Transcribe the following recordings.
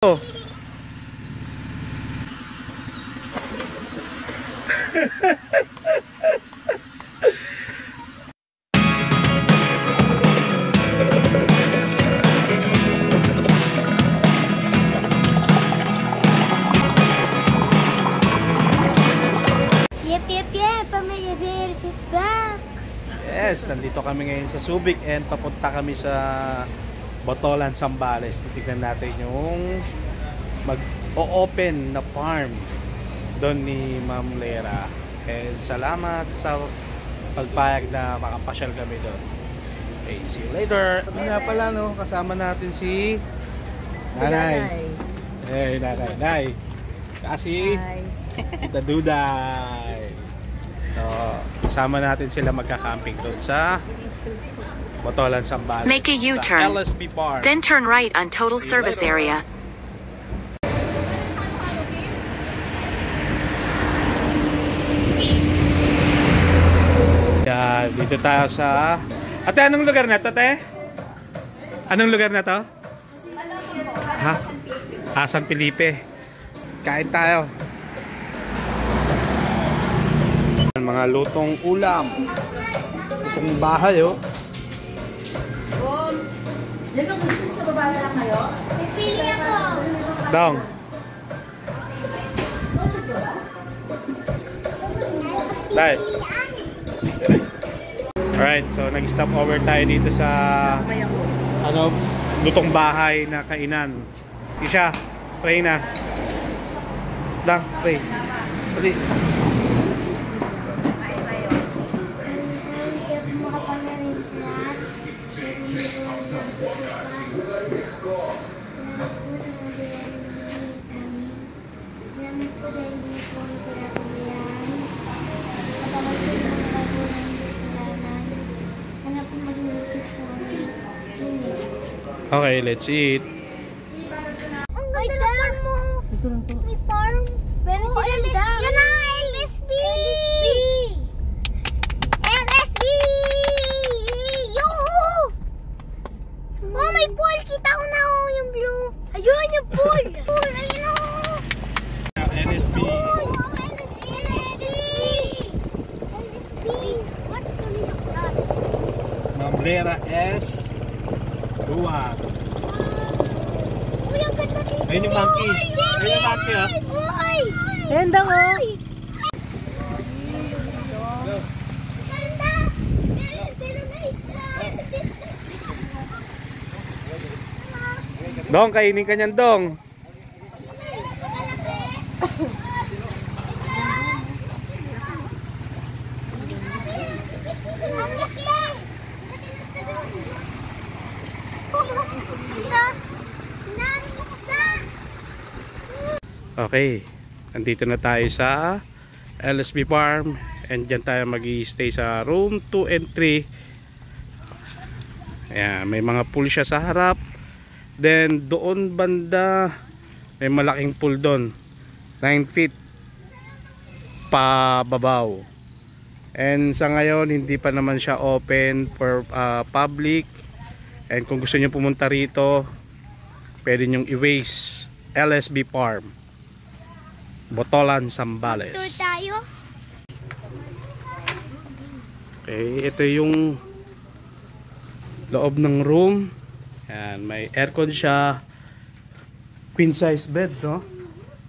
Oh. Yep, Pamilya Bears is back! Yes, nandito kami ngayon sa Subic and papunta kami sa Botolan, Zambales. Titignan natin yung mag-o-open na farm doon ni Ma'am Lera. And salamat sa pagpayag na makapasyal kami doon. Okay, see you later. Kami nga pala, no, kasama natin si Nanay. Hey, Nanay. Kasi Tita Duday. So, kasama natin sila magka-camping doon sa Botolan, Zambales. Make a U-turn, then turn right on Total Service Area. Yeah, dito tayo sa... Ate, anong lugar na to, te? Anong lugar na to? Ha? San Felipe. Kain tayo. Mga lutong ulam. Lutong bahay, oh. Lalo kung gusto sa baba na lang kayo? Pipili ako! Dong. Tay. Alright, so nag-stop over tayo dito sa lutong bahay na kainan. Isha, pray na. Dang, pray. Pati. Okay, let's eat. Ang ganda ng farm mo! May farm! Pero si Ganda! Yan na! LSB! LSB! Yoo! Oh, may pool! Kita ko na yung blue! Ayun, yung pool! Pool! Ayun o! LSB. LSB! What's the meaning of that? Ma'am Lera S. Duwag. Uy, ang ganda dito! Ayun yung monkey. Ayun yung monkey, ha? Uy! Ganda ko! Ganda! Pero nice lang! Dong, kainin ka niyan, Dong. Okay, nandito na tayo sa LSB Farm and dyan tayo mag-i-stay sa room 2 and 3. Ayan, may mga pool siya sa harap. Then doon banda may malaking pool doon, 9 feet pababaw. And sa ngayon hindi pa naman siya open for public. And kung gusto niyo pumunta rito, pwede niyong i-waste LSB Farm, Botolan, Zambales. Tour tayo. Okay, ito yung loob ng room. Ayan, may aircon siya. Queen size bed, no?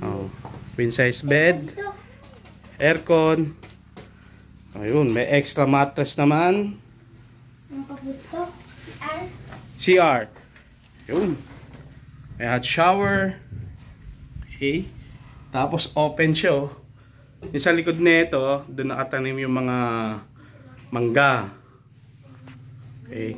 Oh, queen size bed. Aircon. Ayun, may extra mattress naman. Ang pabuto. CR. Yun. May hot shower. Okay. Tapos open siya. Yung sa likod nito, doon nakatanim yung mga mangga. Okay.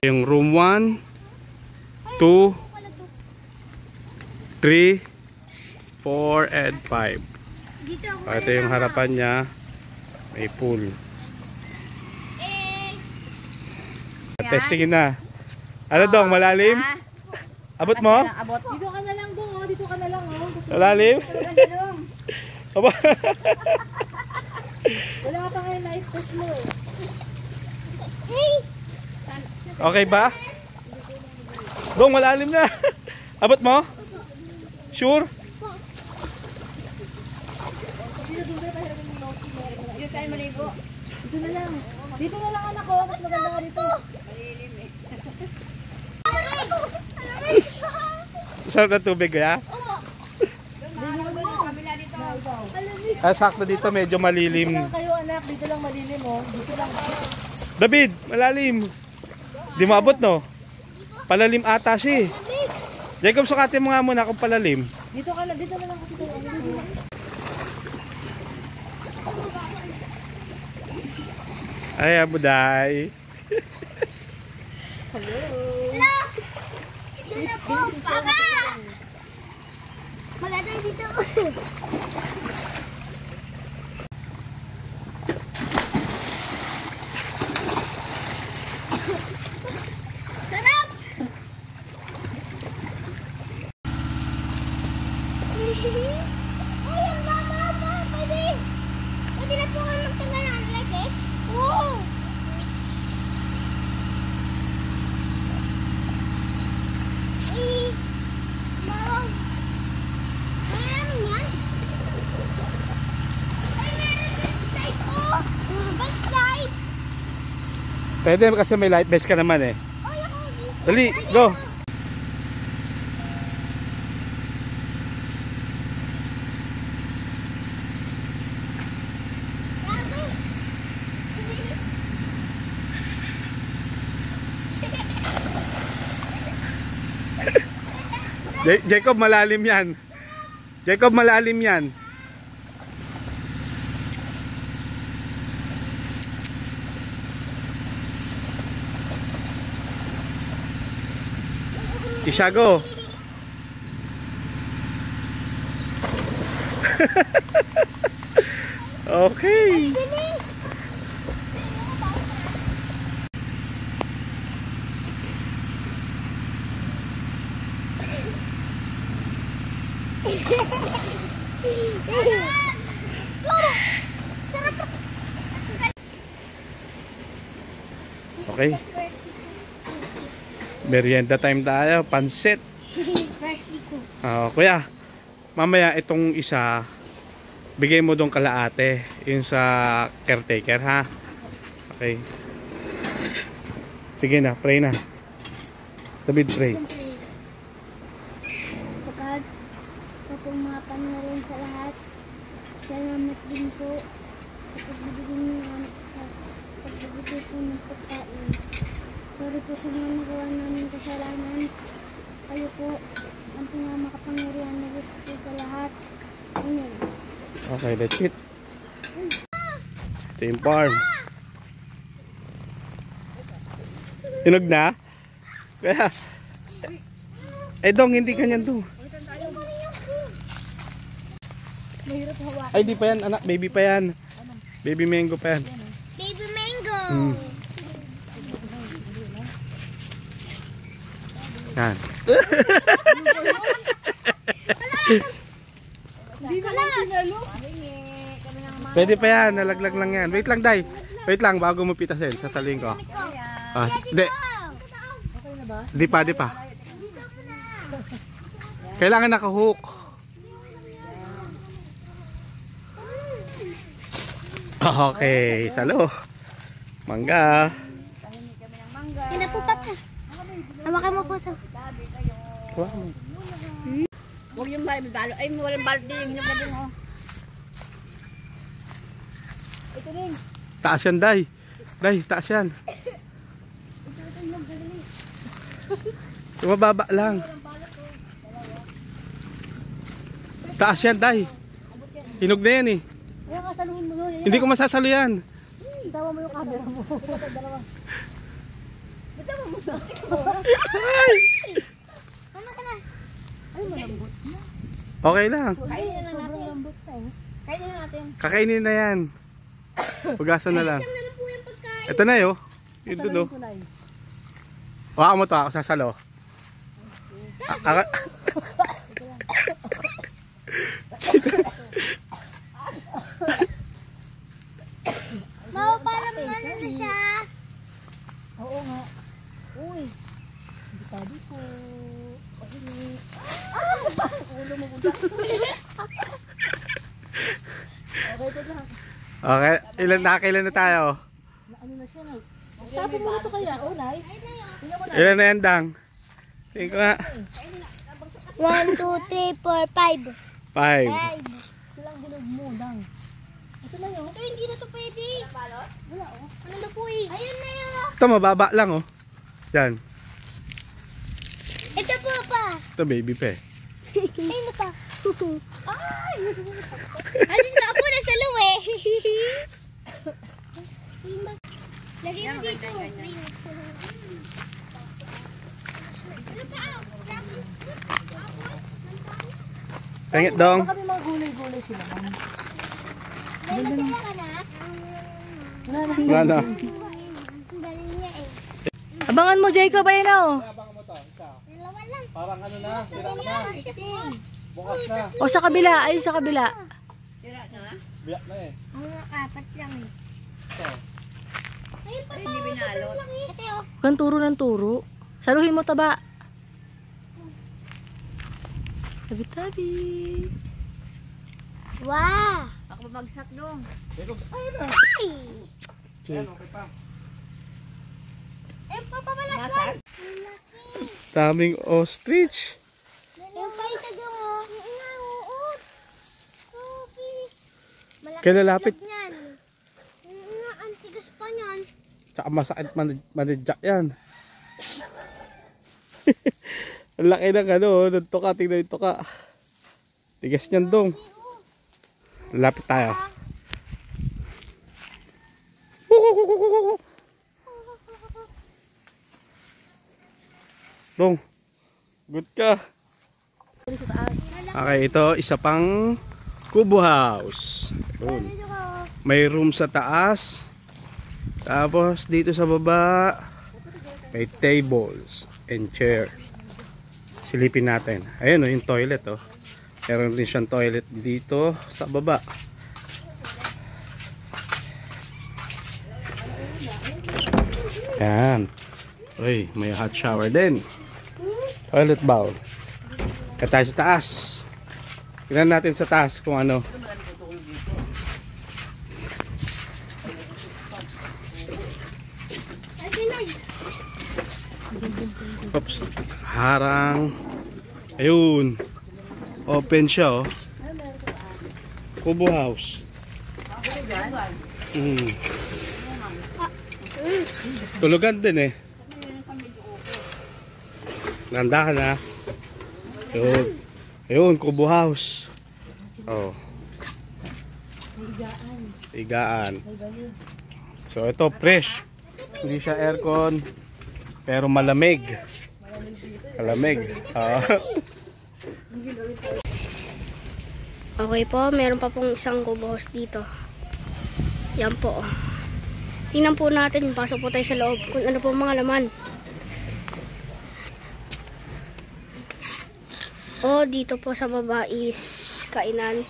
Yung room 1, 2, 3, 4, and 5. Dito ako. Ito yung harapan niya. May pool. Testingin na. Ano Dong, malalim? Abot mo? Abot. Dito ka na lang dong, dito ka na lang oh. Malalim? Aba. Wala ka pa ngayon life test mo. Hey! Okay ba? Dong, malalim na. Abot mo? Sure? Dito tayo maligo. Dito na lang. Dito na lang anak ko. Mas maganda ka dito. Malilim eh. Sarap na tubig, ya? Sakto dito, medyo Dito malilim. lang kayo anak. Dito lang malilim oh. Dito lang. David, malalim. Di maabot, no? Palalim ata siya eh. Jacob, sukatin mo nga muna kung palalim. Dito ka lang. Dito na lang kasi kayo. Ay, abuday. Hello! Dito na po, Papa! Maganda dito. Sarap! Ay, ang mama! Pwede! Pwede na po kami magtanggal ng legs? Oo! Mom! Meron yan? Ay, meron din slide po! Bus slide! Pwede kasi may light vest ka naman eh. Ay, ako! Dali, go! Grabe! Jacob, malalim yan. Jacob, malalim yan. Ishago. Okay. Bilis! Okay. Merienda time tayo, pansit. Freshly cooked. Kuya, mamaya itong isa, bigay mo dong kalaate, yung sa caretaker, ha? Okay. Sige na, pray na. David, pray. Pagkad, kapumapan na rin sa lahat. Salamat din po. Pagbibigyan niyo anak sa pagbibigay po ng pagkain. Sorry po sa mga nagawa namin kasalanan. Kayo po ang pinakamakapangyarihan na Diyos po sa lahat. Amen. Okay, that's it. Ito yung farm. Hinog na? Kaya, Dong, hindi kanyan to. Mahirap hawa. Ay, di pa yan, anak. Baby pa yan. Baby mango pa yan. Baby mango! Yan. Hindi naman sinalo. Pwede pa yan. Nalaglag lang yan. Wait lang, Day. Wait lang, bago mo pitasin. Sasaling ko. Hindi. Di pa, di pa. Kailangan nakahook. Okay, salo. Mangga. Yan na po, Papa. Hawakan mo po ito. Wow. Huwag yung balo. Ay, walang balde. Hinog na din, oh. Ito rin. Taas yan, Day. Day, taas yan. Mababa lang. Taas yan, Day. Hinog na yan eh. Kaya kasaluhin mo nun. Hindi ko masasalo yan. Tawa mo yung camera mo. Dalawa. Mama ka na. Ay, malambot na. Okay lang. Sobrang lambot na eh. Kainin na natin. Kakainin na yan. Pugasan na lang. Ano po yung pagkain? Ito na yun. Yun doon. Kasaluhin ko na eh. Waka mo to, ako sasalo. Mama, parang ano na siya. Oo nga. Uy. Hindi tabi po. Ulo mo budak. Okay, ito lang. Okay, nakailan na tayo? Ano na siya, Nay? Tapo mo ito kaya, Nay. Tingnan mo na. Ilan na yan, Dang? Sige nga. 1, 2, 3, 4, 5. 5. Silang bilog mo, Dang. Ito na yun. Ito, hindi na to pwede. Wala, oh. Ano na po eh? Ayun na yun. Ito, mababa lang, oh. Yan. Ito po pa. Ito, baby pa eh. Ayun na pa. Ay! Alis na ako na sa luwe. Lagay mo dito. Ano pa? Pangit dong. Baka may mga gulay-gulay sila, man. May masaya ka na? Wala na. Wala na. Ang galing niya eh. Abangan mo, Jacob, ayun na, oh. Abangan mo to, isa. Dalawa lang. Parang ano na, sira na. Bukas na. O, sa kabila. Ayun sa kabila. Biyak na eh. Ang apat lang eh. Ito. Ayun pa hindi binalot. Ito oh. Huwag turo ng turo. Saluhin mo, taba. Tabi-tabi. Wow! Ako babagsak dong. Jacob, ayun na. Ay! Ayan, okay pa. Eh, papabalas lang! Ang laki! Daming ostrich. Yung pa isa doon oh. Yung nga, oo. Grabe. Malaki Kaya lalapit. itlog niyan. Yung nga, ang tigas pa niyan. Tsaka masakit manidyak yan. Ang laki ng ano, ng tuka. Tingnan yung tuka. Tigas niyan dong. Lalapit tayo. Dong, good ka. Okay, ito isa pang Kubo House. Yun. May room sa taas. Tapos dito sa baba may tables and chair. Silipin natin. Ayun oh, yung toilet oh. Meron din siyang toilet dito sa baba. Yan. Uy, may hot shower din. Toilet bowl. Kaya tayo sa taas. Tingnan natin sa taas kung ano. Oops. Harang. Ayun. Open siya oh. Kubo House. Tulugan din eh. Ganda ka na. Ayun. Ayun, Kubo House. Oh. Higaan. So ito fresh. Hindi siya aircon. Pero malamig. Malamig. Okay po, meron pa pong isang Kubo House dito. Yan po. Tingnan po natin, pasok po tayo sa loob kung ano po mga laman. O, dito po sa baba is kainan.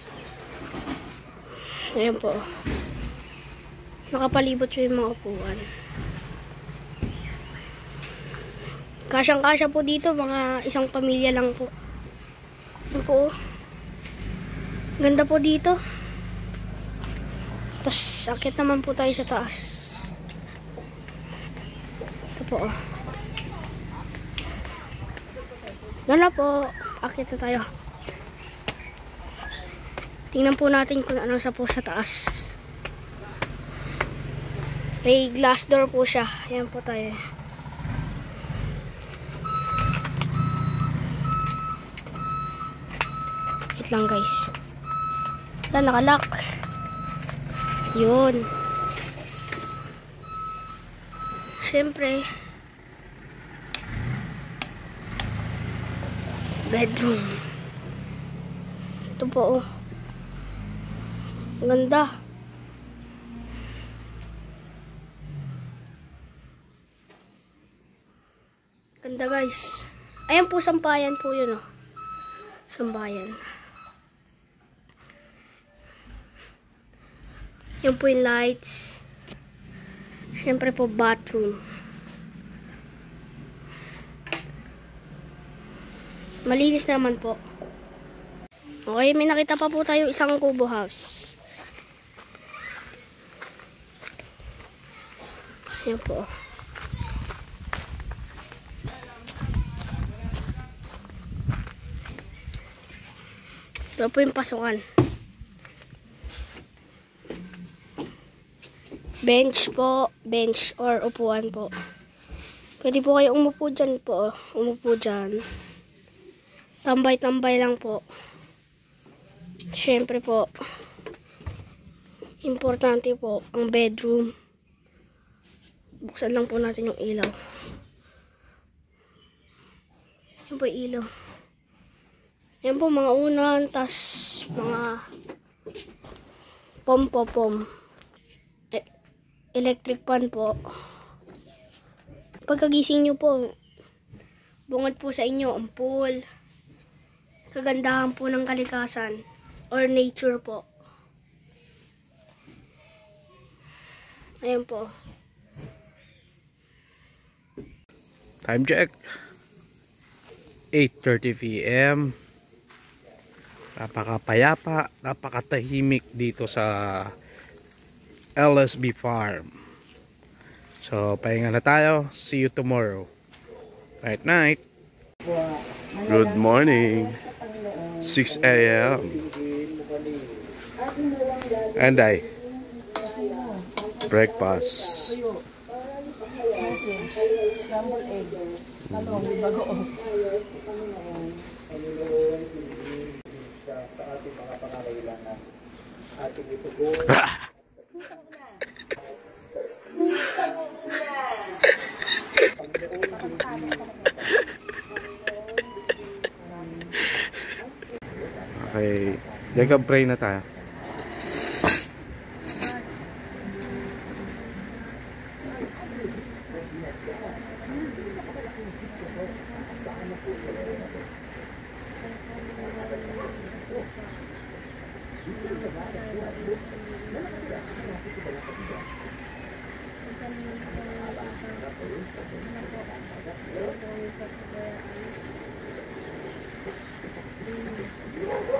Ayan po. Nakapalibot yung mga upuan. Kasyang-kasya po dito, mga isang pamilya lang po. Ayan po. Ganda po dito. Tapos, akit naman po tayo sa taas. Ito po. Ganda po. Akit na tayo. Tingnan po natin kung ano sa po sa taas. May glass door po siya. Ayan po tayo. Wait lang guys. Wala, nakalock. Yun. Siyempre, bedroom. Ito po oh. Ang ganda. Ganda guys. Ayan po, sampayan po yun oh. Sambayan. Yan po yung lights. Siyempre po bathroom. Malinis naman po. Okay, may nakita pa po tayo isang kubo house. Yan po. Ito po yung pasukan. Bench po, bench or upuan po. Pwede po kayo umupo dyan po. Umupo dyan. Tambay-tambay lang po. Siyempre po, importante po ang bedroom. Buksan lang po natin yung ilaw. Yan po yung ilaw. Yan po mga unan, tas mga pom-pom-pom. Electric fan po. Pagkagising nyo po, bungad po sa inyo ang pool. Kagandahan po ng kalikasan or nature po. Ayan po. Time check. 8:30 p.m. Napakapayapa, napakatahimik dito sa LSB Farm. So, pahinga na tayo. See you tomorrow. Night night. Good morning. 6 a.m. And I breakfast. Scrambled egg. Talong, may bagoong. Sa ating mga pangangailangan. Ating itugon. Okay, Jacob, pray na tayo.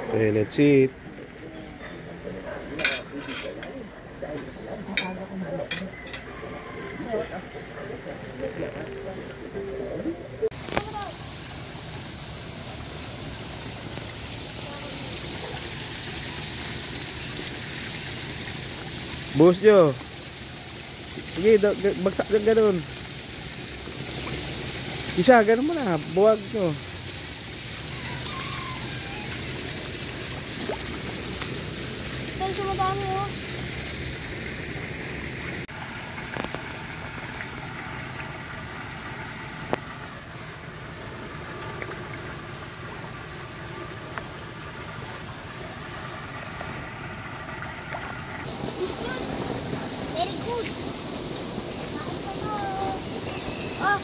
Okay, let's eat. Bus Jo. Sige, bagsak ka ganun. Isa, ganun mo na. Buwag nyo. Ay, sumadami oh. Very good. Oh.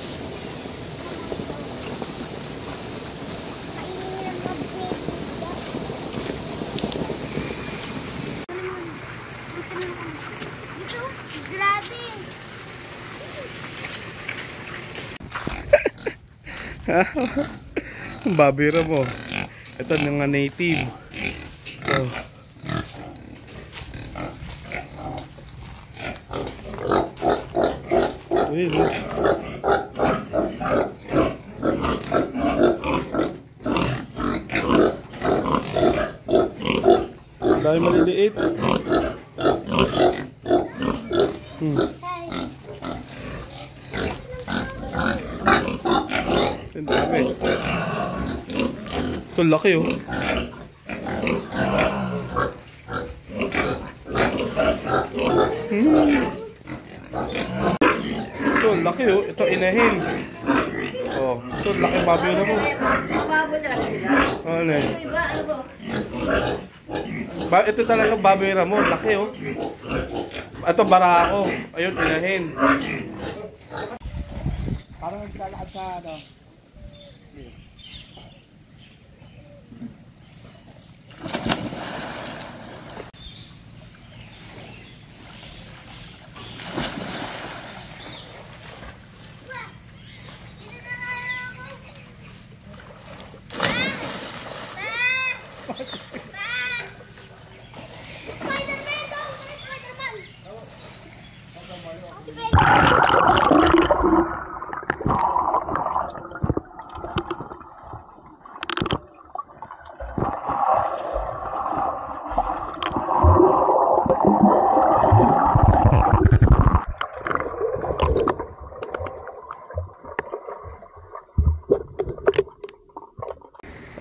Grabe. Babira mo. Ito mga native. So, ayun. Dahil maliliit. Ang dami. Ito laki oh. Ito laki oh. Ito inahin. Oh, ito laki baboy na mo. Mababo na lang sila. Ano eh. Yung iba, ano ba? Ito talaga baboy na mo. Laki oh. Ito barako. Ayun, inahin. Parang naglalakad sa ano.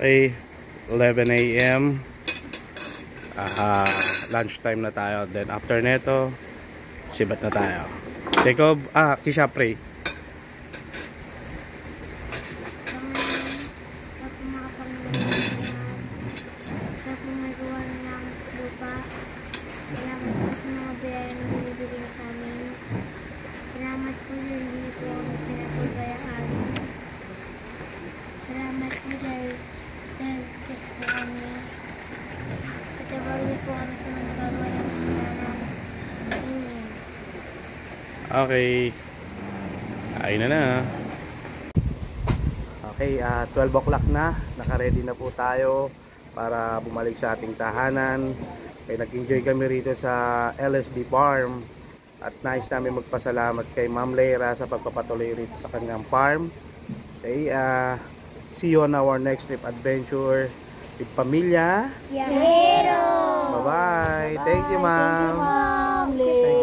Okay, 11 a.m. Lunchtime na tayo. Then after neto, sibat na tayo. Jacob, Kisha, pray. Sa po mga Panginoon sa lahat, sa po may gawa ng langit at lupa, salamat po sa mga biyaya na binibigay sa amin. Salamat po sa hindi po kami pinapabayaan. Salamat po dahil kiss po kami. Katabawin niyo po kami sa mga walang kasalanan. Amen. Okay. Ayun na. Okay, 12 o'clock na. Naka-ready na po tayo para bumalik sa ating tahanan. Okay, nag-enjoy kami rito sa LSB Farm. At nais namin magpasalamat kay Ma'am Lera sa pagpapatuloy rito sa kanyang farm. Okay, see you on our next trip adventure with Pamilya. Yahero! Bye-bye. Thank you, Ma'am. Ma'am Lee. Thank